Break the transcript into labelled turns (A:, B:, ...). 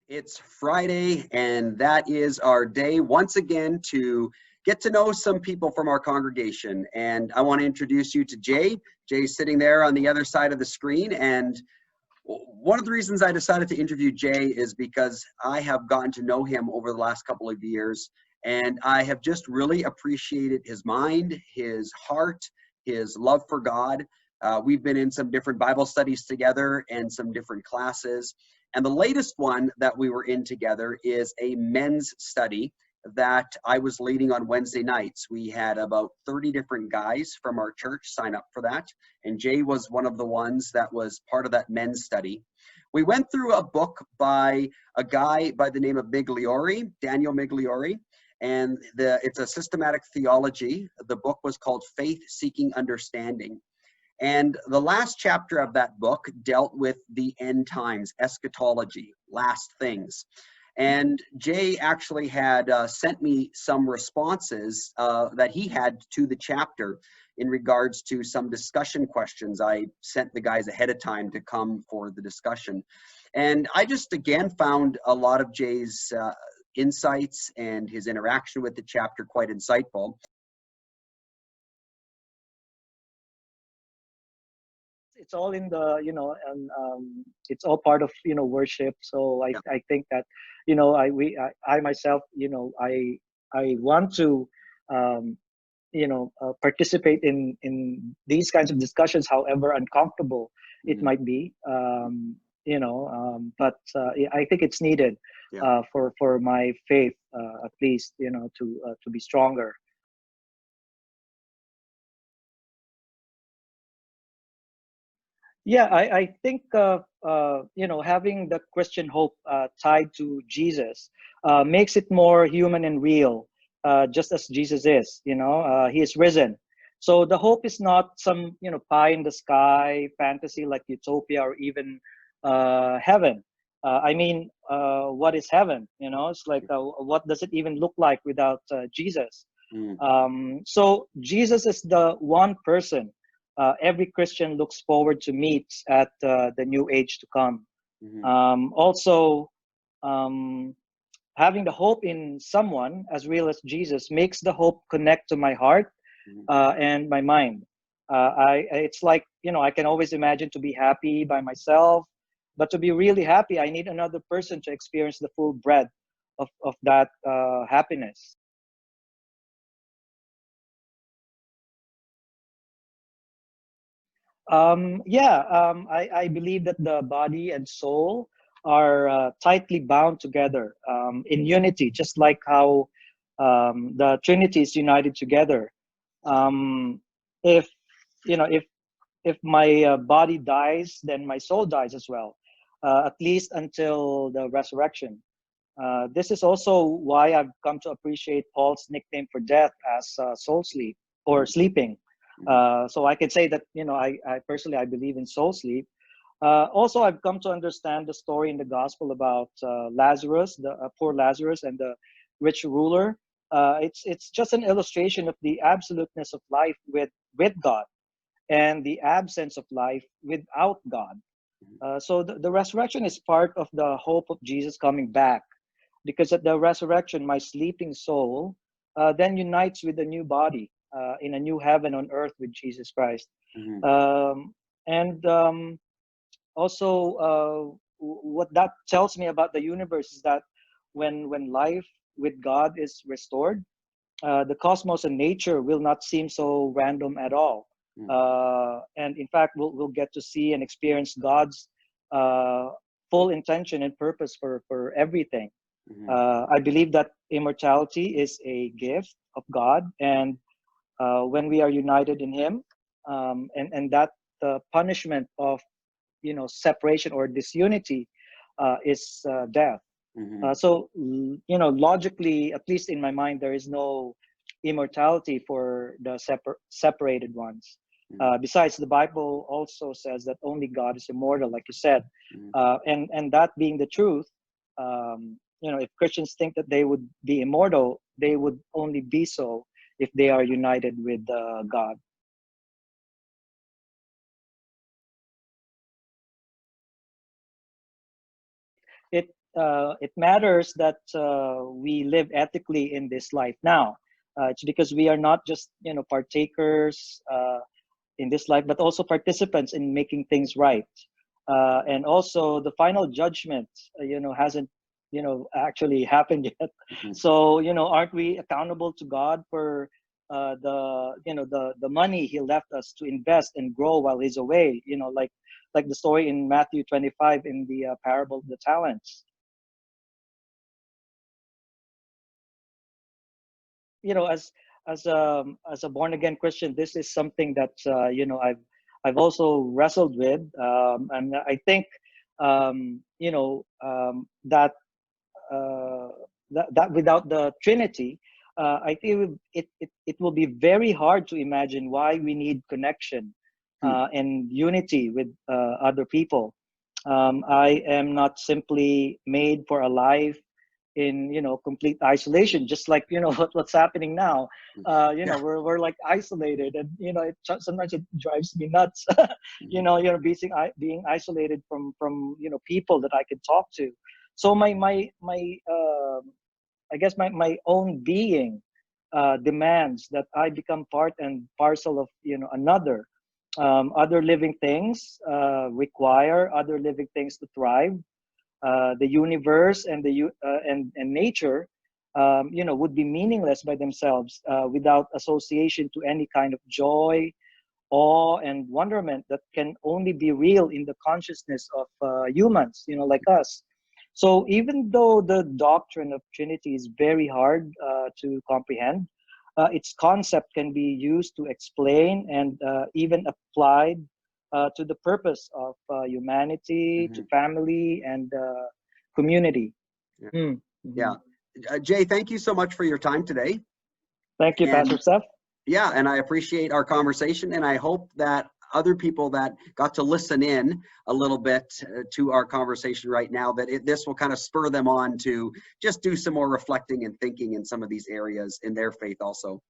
A: It's Friday, and that is our day once again to get to know some people from our congregation. And I want to introduce you to Jay. Jay's sitting there on the other side of the screen. And one of the reasons I decided to interview Jay is because I have gotten to know him over the last couple of years, and I have just really appreciated his mind, his heart, his love for God. We've been in some different Bible studies together and some different classes. And the latest one that we were in together is a men's study that I was leading on Wednesday nights. We had about 30 different guys from our church sign up for that. And Jay was one of the ones that was part of that men's study. We went through a book by a guy by the name of Migliore, Daniel Migliore, and it's a systematic theology. The book was called Faith Seeking Understanding. And the last chapter of that book dealt with the end times, eschatology, last things. And Jay actually had sent me some responses that he had to the chapter in regards to some discussion questions. I sent the guys ahead of time to come for the discussion. And I just, again, found a lot of Jay's insights and his interaction with the chapter quite insightful.
B: It's all in the and it's all part of worship. So I think that I myself I want to participate in these kinds of discussions, however uncomfortable it might be. But I think it's needed for my faith, at least to be stronger. Yeah, I think having the Christian hope tied to Jesus makes it more human and real, just as Jesus is. He is risen. So the hope is not some pie in the sky fantasy like utopia or even heaven. What is heaven? It's like what does it even look like without Jesus? So Jesus is the one person every Christian looks forward to meet at the new age to come. Also, having the hope in someone as real as Jesus makes the hope connect to my heart and my mind. It's like, I can always imagine to be happy by myself, but to be really happy, I need another person to experience the full breadth of that happiness. I believe that the body and soul are tightly bound together in unity, just like how the Trinity is united together. If if my body dies, then my soul dies as well, at least until the resurrection. This is also why I've come to appreciate Paul's nickname for death as soul sleep or sleeping. So I can say that I personally I believe in soul sleep. Also, I've come to understand the story in the gospel about Lazarus, the poor Lazarus, and the rich ruler. It's just an illustration of the absoluteness of life with God and the absence of life without God. So the resurrection is part of the hope of Jesus coming back, because at the resurrection, my sleeping soul then unites with a new body in a new heaven on earth with Jesus Christ. And Also, what that tells me about the universe is that when life with God is restored, the cosmos and nature will not seem so random at all. And in fact, we'll get to see and experience God's full intention and purpose for everything. I believe that immortality is a gift of God, and when we are united in Him, and that the punishment of separation or disunity is death. So logically, at least in my mind, there is no immortality for the separated ones. Besides, the Bible also says that only God is immortal, like you said, and that being the truth, if Christians think that they would be immortal, they would only be so if they are united with God. it matters that we live ethically in this life now. It's because we are not just partakers in this life, but also participants in making things right. And also the final judgment, hasn't actually happened yet.
A: Mhm.
B: So aren't we accountable to God for the money He left us to invest and grow while He's away? Like the story in Matthew 25 in the parable of the talents. As a born again Christian, this is something that I've also wrestled with, and I think that that without the Trinity, I think it will be very hard to imagine why we need connection
A: Hmm.
B: and unity with other people. I am not simply made for a life in complete isolation, just like what's happening now.
A: Yeah.
B: We're like isolated, and sometimes it drives me nuts.
A: Mhm.
B: Being isolated from people that I can talk to. So my I guess my own being demands that I become part and parcel of another. Other living things require other living things to thrive. The universe and and nature, would be meaningless by themselves without association to any kind of joy, awe, and wonderment that can only be real in the consciousness of humans, like us. So even though the doctrine of Trinity is very hard to comprehend, its concept can be used to explain and even applied to the purpose of humanity, to
A: Mhm.
B: family, and community.
A: Yeah.
B: Mm.
A: Yeah.
B: Mhm.
A: Jay, thank you so much for your time today.
B: Thank you, Pastor
A: And
B: Steph.
A: yeah, and I appreciate our conversation, and I hope that other people that got to listen in a little bit to our conversation right now, that this will kind of spur them on to just do some more reflecting and thinking in some of these areas in their faith also.